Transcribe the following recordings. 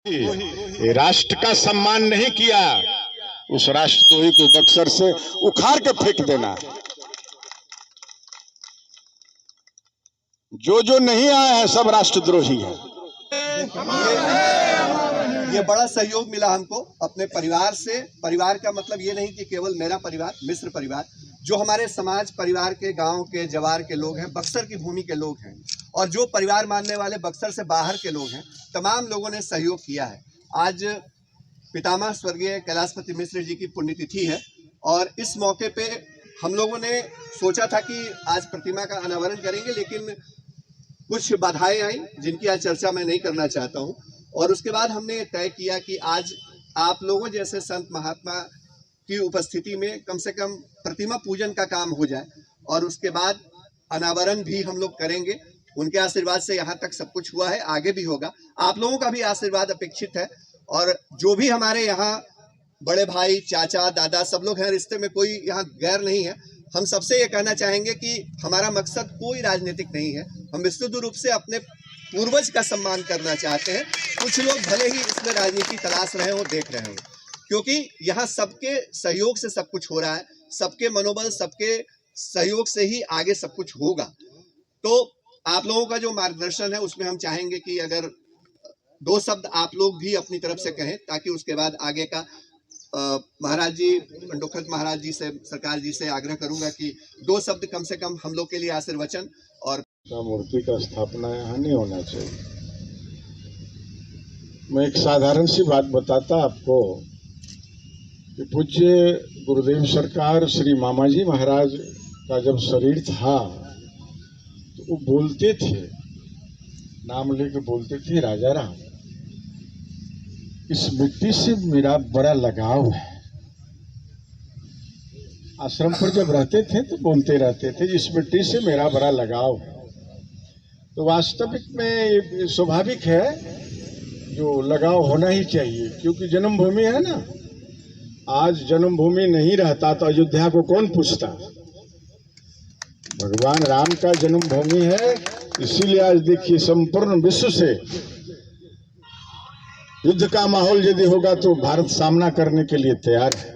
ये राष्ट्र का सम्मान नहीं किया, उस राष्ट्रद्रोही को बक्सर से उखाड़ के फेंक देना। जो नहीं आया है सब राष्ट्रद्रोही है। ये बड़ा सहयोग मिला हमको अपने परिवार से। परिवार का मतलब ये नहीं कि केवल मेरा परिवार, मिश्र परिवार, जो हमारे समाज परिवार के, गांव के, जवार के लोग हैं, बक्सर की भूमि के लोग हैं, और जो परिवार मानने वाले बक्सर से बाहर के लोग हैं, तमाम लोगों ने सहयोग किया है। आज पितामह स्वर्गीय कैलाशपति मिश्र जी की पुण्यतिथि है और इस मौके पे हम लोगों ने सोचा था कि आज प्रतिमा का अनावरण करेंगे, लेकिन कुछ बाधाएं आई जिनकी आज चर्चा मैं नहीं करना चाहता हूं। और उसके बाद हमने तय किया कि आज आप लोगों जैसे संत महात्मा की उपस्थिति में कम से कम प्रतिमा पूजन का काम हो जाए और उसके बाद अनावरण भी हम लोग करेंगे। उनके आशीर्वाद से यहाँ तक सब कुछ हुआ है, आगे भी होगा। आप लोगों का भी आशीर्वाद अपेक्षित है और जो भी हमारे यहाँ बड़े भाई, चाचा, दादा सब लोग हैं, रिश्ते में कोई यहाँ गैर नहीं है। हम सबसे ये कहना चाहेंगे कि हमारा मकसद कोई राजनीतिक नहीं है। हम विशुद्ध रूप से अपने पूर्वज का सम्मान करना चाहते हैं। कुछ लोग भले ही इसमें राजनीति तलाश रहे हो, देख रहे हो, क्योंकि यहाँ सबके सहयोग से सब कुछ हो रहा है, सबके मनोबल, सबके सहयोग से ही आगे सब कुछ होगा। तो आप लोगों का जो मार्गदर्शन है उसमें हम चाहेंगे कि अगर दो शब्द आप लोग भी अपनी तरफ से कहें, ताकि उसके बाद आगे का महाराज जी, पंडोखत महाराज जी से, सरकार जी से आग्रह करूंगा कि दो शब्द कम से कम हम लोग के लिए आशीर्वचन। और मूर्ति का स्थापना यहाँ नहीं होना चाहिए। मैं एक साधारण सी बात बताता आपको कि पूज्य गुरुदेव सरकार श्री मामाजी महाराज का जब शरीर था तो वो बोलते थे, नाम लेके बोलते थे, राजा राम, इस मिट्टी से मेरा बड़ा लगाव है। आश्रम पर जब रहते थे तो बोलते रहते थे, इस मिट्टी से मेरा बड़ा लगाव है। तो वास्तविक में स्वाभाविक है, जो लगाव होना ही चाहिए, क्योंकि जन्मभूमि है ना। आज जन्मभूमि नहीं रहता तो अयोध्या को कौन पूछता। भगवान राम का जन्मभूमि है, इसीलिए आज देखिए संपूर्ण विश्व से युद्ध का माहौल यदि होगा तो भारत सामना करने के लिए तैयार है।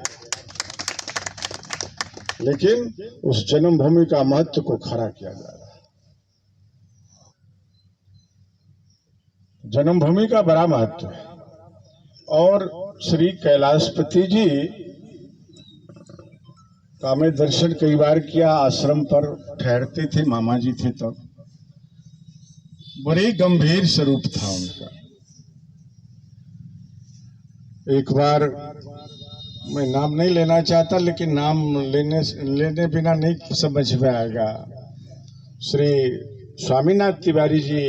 लेकिन उस जन्मभूमि का महत्व को खड़ा किया जा रहा है। जन्मभूमि का बड़ा महत्व है। और श्री कैलाशपति जी का मैं दर्शन कई बार किया, आश्रम पर ठहरते थे, मामा जी थे तब। बड़े गंभीर स्वरूप था उनका। एक बार, मैं नाम नहीं लेना चाहता, लेकिन नाम लेने बिना नहीं समझ में आएगा। श्री स्वामीनाथ तिवारी जी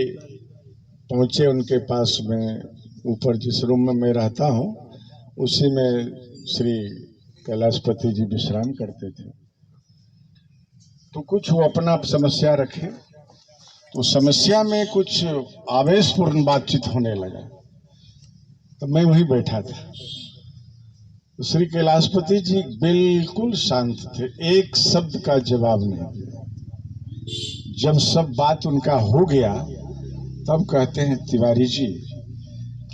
पहुंचे उनके पास में, ऊपर जिस रूम में मैं रहता हूं उसी में श्री कैलाशपति जी विश्राम करते थे। तो कुछ वो अपना समस्या रखे, तो समस्या में कुछ आवेशपूर्ण बातचीत होने लगा, तो मैं वहीं बैठा था। तो श्री कैलाशपति जी बिल्कुल शांत थे, एक शब्द का जवाब नहीं दिया। जब सब बात उनका हो गया तब कहते हैं, तिवारी जी,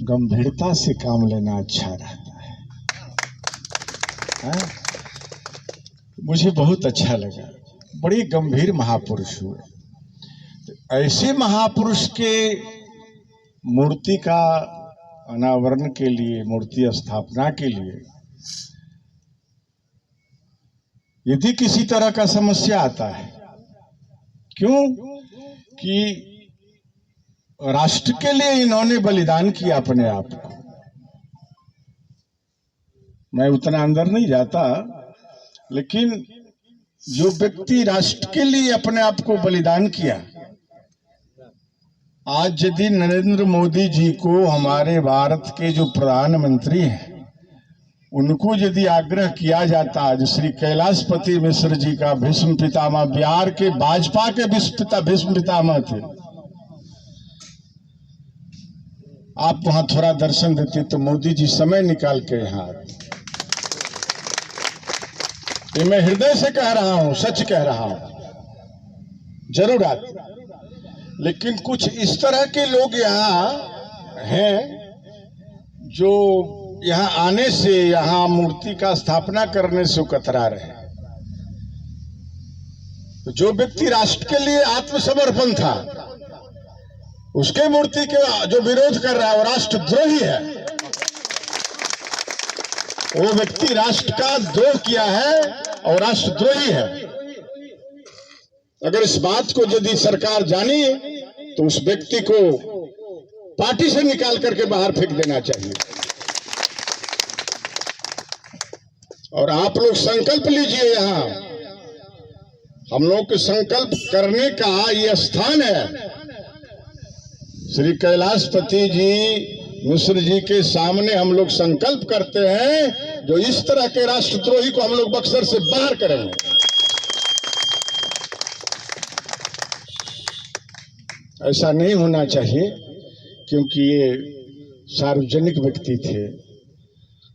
गंभीरता से काम लेना अच्छा रहता है। मुझे बहुत अच्छा लगा, बड़े गंभीर महापुरुष हुए। तो ऐसे महापुरुष के मूर्ति का अनावरण के लिए, मूर्ति स्थापना के लिए यदि किसी तरह का समस्या आता है, क्यों कि राष्ट्र के लिए इन्होंने बलिदान किया अपने आप को। मैं उतना अंदर नहीं जाता, लेकिन जो व्यक्ति राष्ट्र के लिए अपने आप को बलिदान किया, आज यदि नरेंद्र मोदी जी को, हमारे भारत के जो प्रधानमंत्री हैं, उनको यदि आग्रह किया जाता, आज श्री कैलाशपति मिश्र जी का भीष्म पितामह, बिहार के भाजपा के भीष्म पितामह थे, आप वहां थोड़ा दर्शन देते तो मोदी जी समय निकाल के यहाँ आते। ये मैं हृदय से कह रहा हूं, सच कह रहा हूं, जरूर आते। लेकिन कुछ इस तरह के लोग यहाँ हैं जो यहाँ आने से, यहाँ मूर्ति का स्थापना करने से कतरा रहे हैं। तो जो व्यक्ति राष्ट्र के लिए आत्मसमर्पण था, उसके मूर्ति के जो विरोध कर रहा है वो राष्ट्रद्रोही है। वो व्यक्ति राष्ट्र का द्रोह किया है और राष्ट्रद्रोही है। अगर इस बात को यदि सरकार जानी तो उस व्यक्ति को पार्टी से निकाल करके बाहर फेंक देना चाहिए। और आप लोग संकल्प लीजिए, यहाँ हम लोग के संकल्प करने का ये स्थान है। श्री कैलाशपति जी मिश्र जी के सामने हम लोग संकल्प करते हैं, जो इस तरह के राष्ट्रद्रोही को हम लोग बक्सर से बाहर करेंगे। ऐसा नहीं होना चाहिए, क्योंकि ये सार्वजनिक व्यक्ति थे,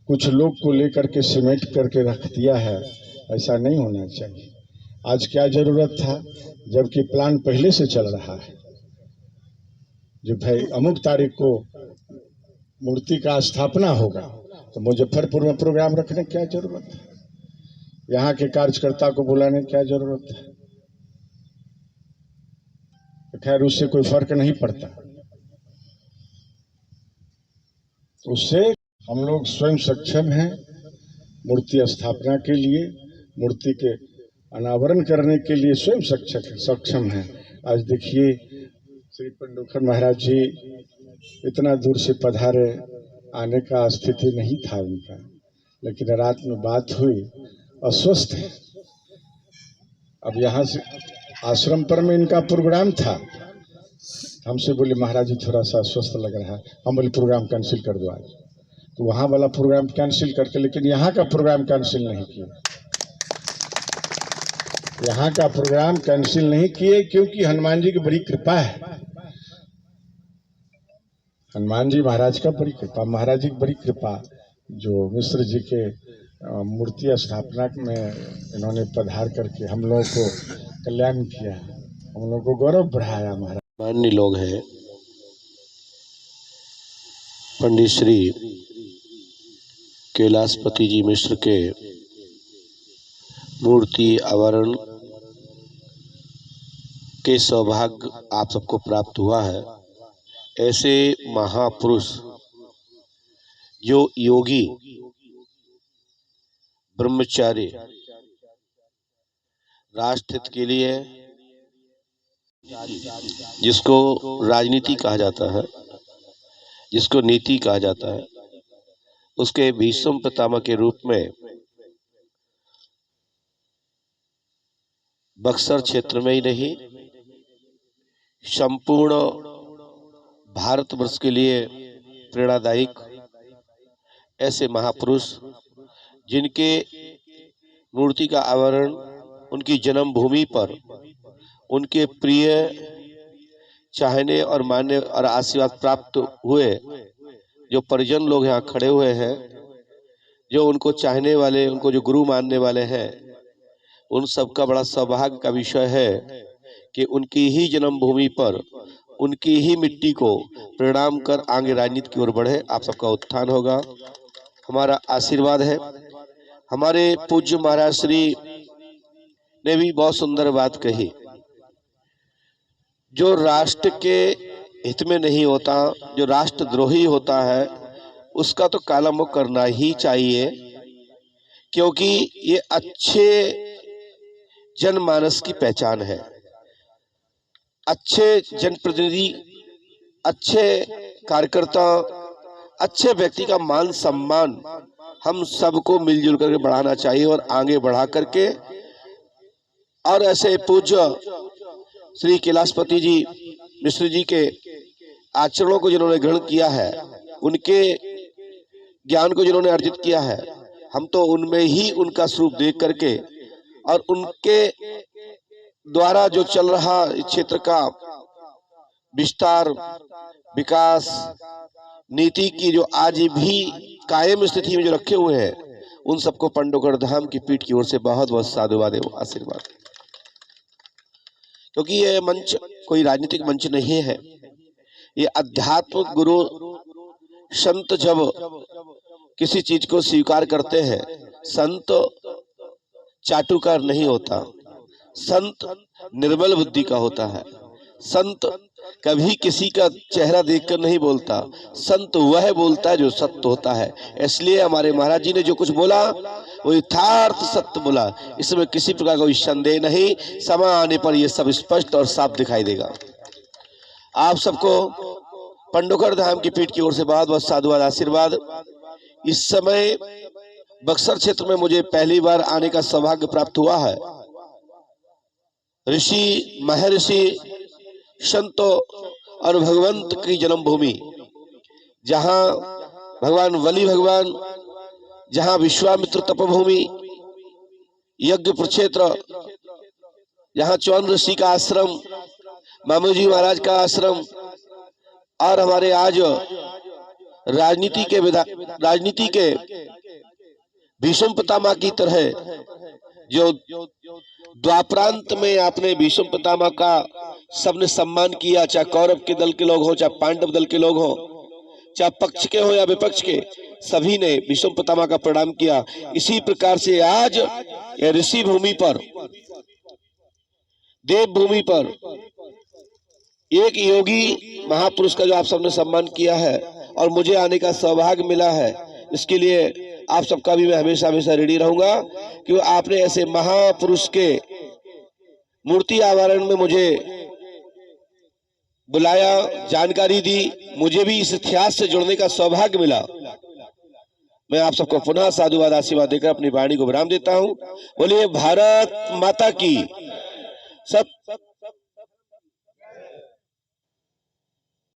कुछ लोग को लेकर के सिमेंट करके रख दिया है। ऐसा नहीं होना चाहिए। आज क्या जरूरत था, जबकि प्लान पहले से चल रहा है। जो भाई अमुक तारीख को मूर्ति का स्थापना होगा, तो मुजफ्फरपुर में प्रोग्राम रखने क्या जरूरत है? यहाँ के कार्यकर्ता को बुलाने की क्या जरूरत है? खैर, उससे कोई फर्क नहीं पड़ता। उससे हम लोग स्वयं सक्षम हैं मूर्ति स्थापना के लिए, मूर्ति के अनावरण करने के लिए स्वयं सक्षम हैं। आज देखिए, श्री पंडोखर महाराज जी इतना दूर से पधारे, आने का स्थिति नहीं था उनका, लेकिन रात में बात हुई, अस्वस्थ है। अब यहाँ से आश्रम पर में इनका प्रोग्राम था, हमसे बोले महाराज जी थोड़ा सा अस्वस्थ लग रहा है। हम बोले प्रोग्राम कैंसिल कर दो आज। तो वहाँ वाला प्रोग्राम कैंसिल करके, लेकिन यहाँ का प्रोग्राम कैंसिल नहीं किया। यहाँ का प्रोग्राम कैंसिल नहीं किए, क्योंकि हनुमान जी की बड़ी कृपा है। हनुमान जी महाराज का बड़ी कृपा, महाराज जी की बड़ी कृपा, जो मिश्र जी के मूर्ति स्थापना में इन्होंने पधार करके हम लोगों को कल्याण किया, हम लोगों को गौरव बढ़ाया। महाराज माननीय लोग हैं, पंडित श्री कैलाशपति जी मिश्र के मूर्ति अनावरण के सौभाग्य आप सबको प्राप्त हुआ है। ऐसे महापुरुष जो योगी, ब्रह्मचारी, राष्ट्र हित के लिए, जिसको राजनीति कहा जाता है, जिसको नीति कहा जाता है, उसके भीष्म पितामह के रूप में बक्सर क्षेत्र में ही नहीं, संपूर्ण भारतवर्ष के लिए प्रेरणादायक ऐसे महापुरुष, जिनके मूर्ति का अनावरण उनकी जन्मभूमि पर उनके प्रिय, चाहने और मानने और आशीर्वाद प्राप्त हुए जो परिजन लोग यहाँ खड़े हुए हैं, जो उनको चाहने वाले, उनको जो गुरु मानने वाले हैं, उन सबका बड़ा सौभाग्य का विषय है कि उनकी ही जन्मभूमि पर उनकी ही मिट्टी को प्रणाम कर आगे राजनीति की ओर बढ़े। आप सबका उत्थान होगा, हमारा आशीर्वाद है। हमारे पूज्य महाराज श्री ने भी बहुत सुंदर बात कही, जो राष्ट्र के हित में नहीं होता, जो राष्ट्रद्रोही होता है, उसका तो काला मुख करना ही चाहिए, क्योंकि ये अच्छे जनमानस की पहचान है। अच्छे जनप्रतिनिधि, अच्छे कार्यकर्ता, अच्छे व्यक्ति का मान सम्मान हम सबको मिलजुल करके बढ़ाना चाहिए और आगे बढ़ा करके, और ऐसे पूज्य श्री कैलाशपति जी मिश्र जी के आचरणों को जिन्होंने ग्रहण किया है, उनके ज्ञान को जिन्होंने अर्जित किया है, हम तो उनमें ही उनका स्वरूप देख करके और उनके द्वारा जो चल रहा इस क्षेत्र का विस्तार, विकास, नीति की जो आज भी कायम स्थिति में जो रखे हुए हैं, उन सबको पंडोकर धाम की पीठ की ओर से बहुत बहुत साधुवाद एवं आशीर्वाद। क्योंकि ये मंच कोई राजनीतिक मंच नहीं है, ये आध्यात्मिक गुरु संत जब किसी चीज को स्वीकार करते हैं, संत चाटुकार नहीं होता, संत निर्मल बुद्धि का होता है। संत कभी किसी का चेहरा देखकर नहीं बोलता, संत वह बोलता है जो सत्य होता है। इसलिए हमारे महाराज जी ने जो कुछ बोला वो यथार्थ सत्य बोला, इसमें किसी प्रकार का कोई संदेह नहीं। समय आने पर यह सब स्पष्ट और साफ दिखाई देगा। आप सबको पंडोकर धाम की पीठ की ओर से बहुत बहुत साधुवाद आशीर्वाद। इस समय बक्सर क्षेत्र में मुझे पहली बार आने का सौभाग्य प्राप्त हुआ है। ऋषि महर्षि संतों और भगवंत की जन्मभूमि, जहां भगवान बलि भगवान, जहां विश्वामित्र तपभूमि, यज्ञ प्रक्षेत्र, जहां चौन ऋषि का आश्रम, मामूजी महाराज का आश्रम, और हमारे आज राजनीति के भीष्म पितामह की तरह जो द्वापरांत में आपने भीष्म पितामह का सबने सम्मान किया, चाहे कौरव के दल के लोग हो, चाहे पांडव दल के लोग हो, चाहे पक्ष के हो या विपक्ष के, सभी ने भीष्म पितामह का प्रणाम किया। इसी प्रकार से आज ऋषि भूमि पर, देव भूमि पर एक योगी महापुरुष का जो आप सबने सम्मान किया है और मुझे आने का सौभाग्य मिला है, इसके लिए आप सबका भी मैं हमेशा हमेशा रेडी रहूंगा कि आपने ऐसे महापुरुष के मूर्ति आवरण में मुझे बुलाया, जानकारी दी, मुझे भी इस इतिहास से जुड़ने का सौभाग्य मिला। मैं आप सबको पुनः साधुवाद आशीर्वाद देकर अपनी वाणी को विराम देता हूं। बोलिए भारत माता की। सब